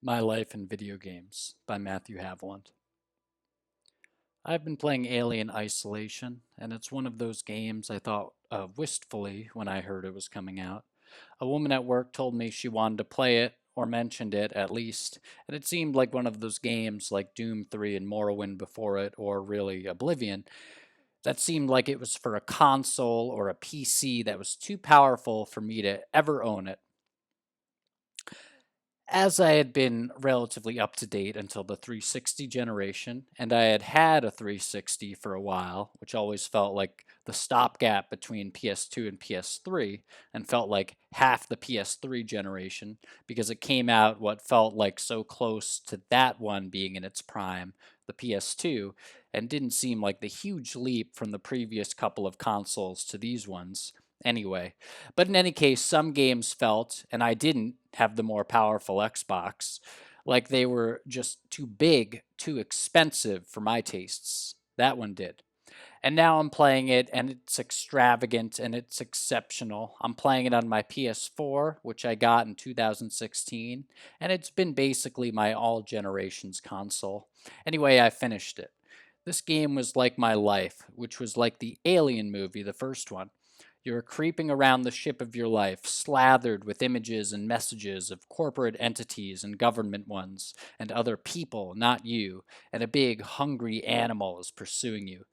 My Life in Video Games by Matthew Haviland. I've been playing Alien Isolation, and it's one of those games I thought of wistfully when I heard it was coming out. A woman at work told me she wanted to play it, or mentioned it at least, and it seemed like one of those games like Doom 3 and Morrowind before it, or really Oblivion, that seemed like it was for a console or a PC that was too powerful for me to ever own it. As I had been relatively up to date until the 360 generation, and I had had a 360 for a while, which always felt like the stopgap between PS2 and PS3, and felt like half the PS3 generation because it came out what felt like so close to that one being in its prime, the PS2, and didn't seem like the huge leap from the previous couple of consoles to these ones. Anyway, but in any case, some games felt, and I didn't have the more powerful Xbox, like they were just too big, too expensive for my tastes. That one did. And now I'm playing it, and it's extravagant and it's exceptional. I'm playing it on my PS4, which I got in 2016, and it's been basically my all generations console. Anyway, I finished it. This game was like my life, which was like the Alien movie, the first one. You're creeping around the ship of your life, slathered with images and messages of corporate entities and government ones, and other people, not you, and a big, hungry animal is pursuing you.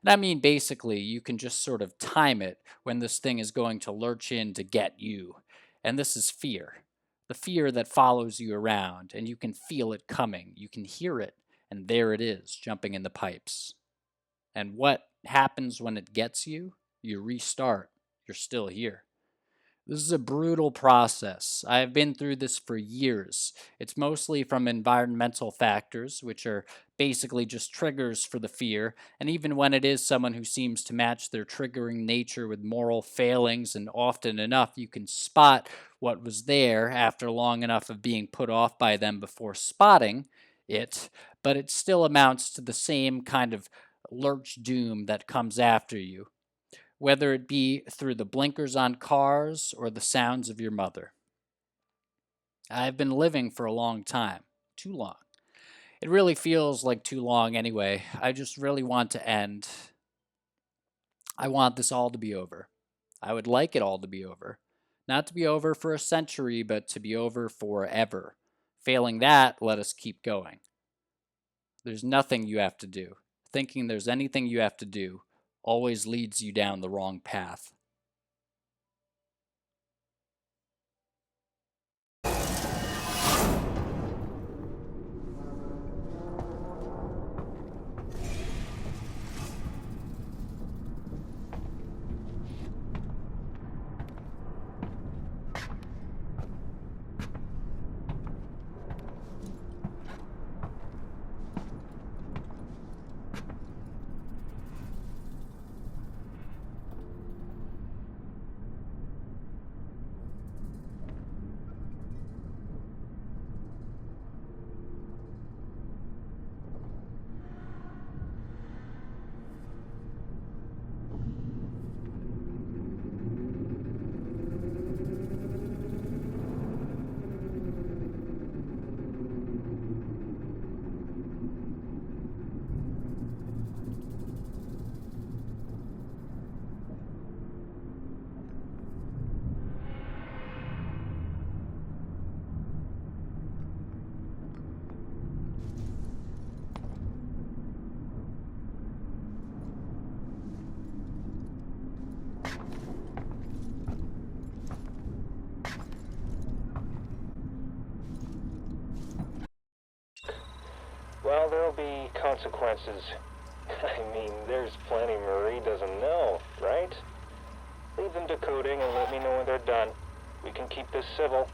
And I mean, basically, you can just sort of time it when this thing is going to lurch in to get you. And this is fear. The fear that follows you around, and you can feel it coming. You can hear it, and there it is, jumping in the pipes. And what happens when it gets you? You restart. You're still here. This is a brutal process. I have been through this for years. It's mostly from environmental factors, which are basically just triggers for the fear, and even when it is someone who seems to match their triggering nature with moral failings, and often enough you can spot what was there after long enough of being put off by them before spotting it, but it still amounts to the same kind of lurch doom that comes after you, whether it be through the blinkers on cars or the sounds of your mother. I've been living for a long time, too long. It really feels like too long anyway. I just really want to end. I want this all to be over. I would like it all to be over. Not to be over for a century, but to be over forever. Failing that, let us keep going. There's nothing you have to do. Thinking there's anything you have to do always leads you down the wrong path. Well, there'll be consequences. I mean, there's plenty Marie doesn't know, right? Leave them decoding and let me know when they're done. We can keep this civil.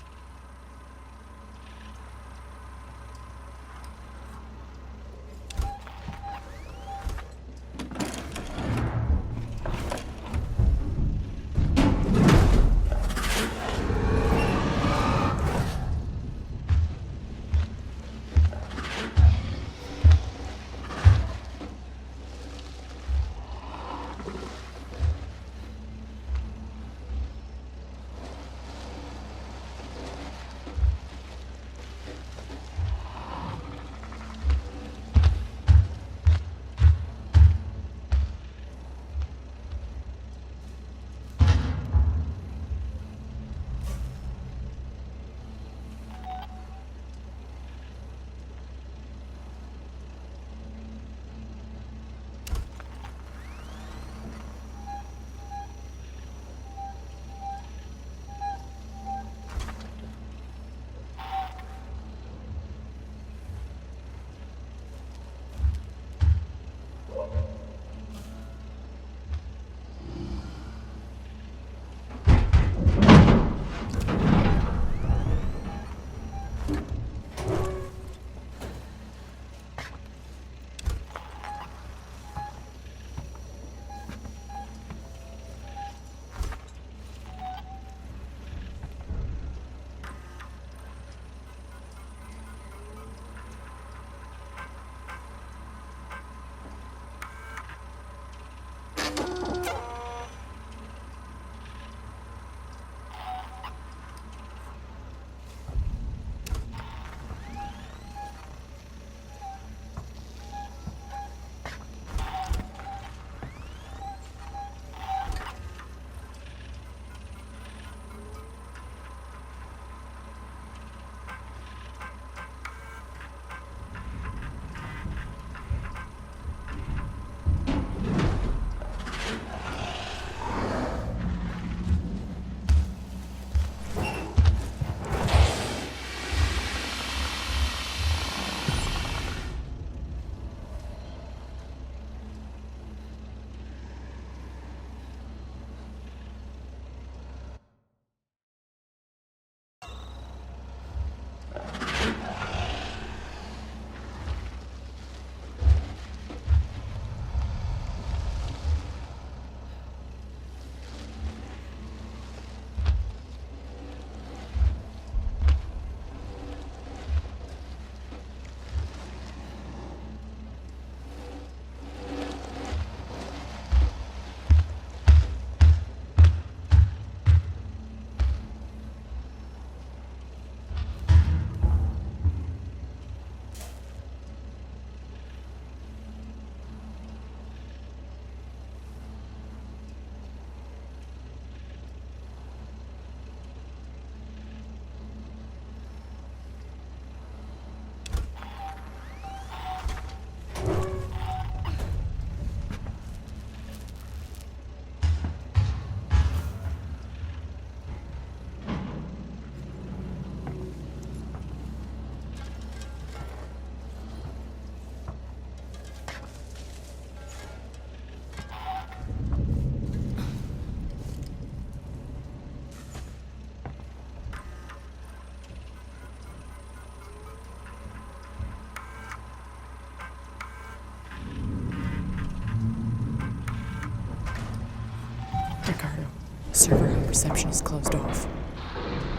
reception is closed off.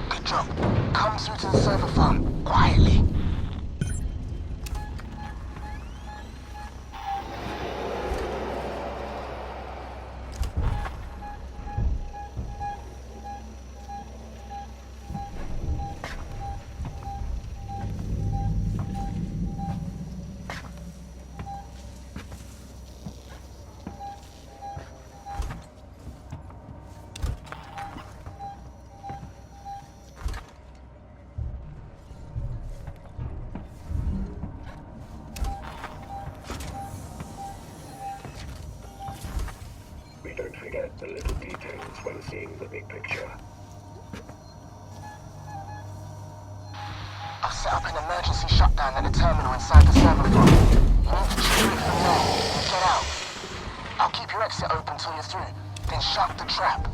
Good job. Come through to the server farm, quietly. We don't forget the little details when seeing the big picture. I've set up an emergency shutdown at the terminal inside the server farm. You need to trigger it from there and get out. I'll keep your exit open till you're through, then shut the trap.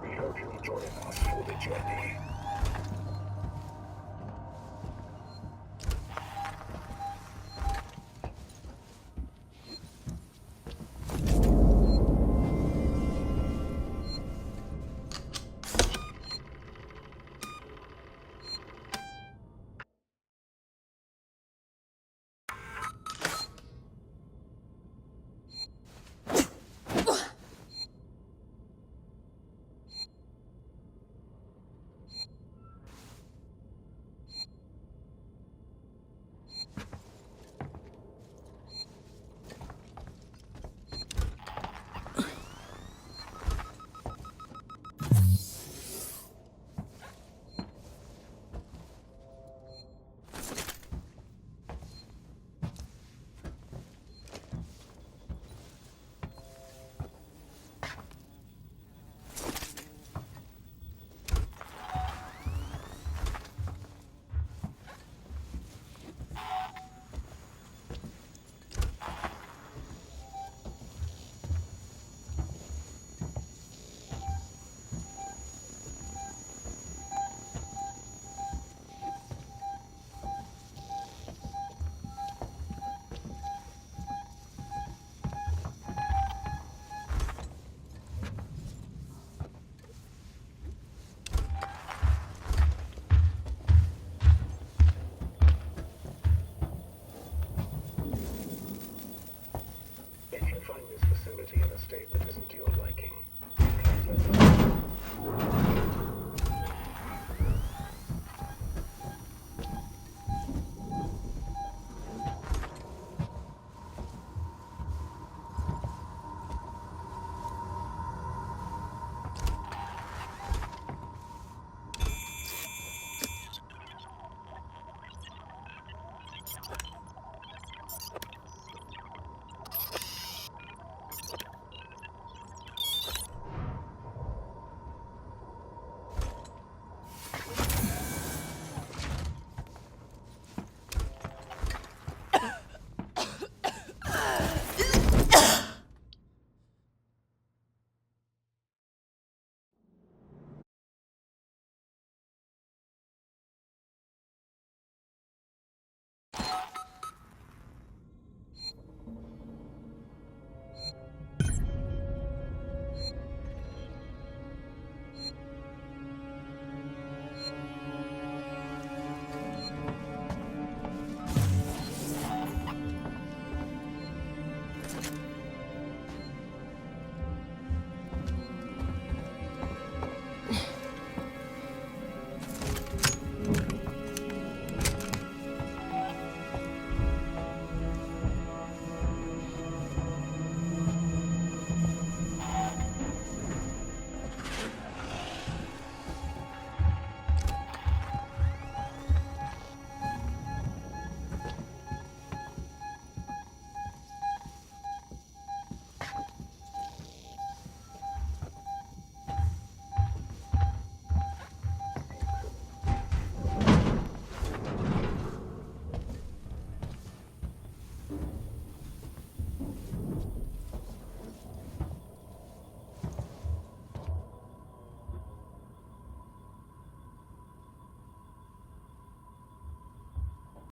We hope you'll join us for the journey.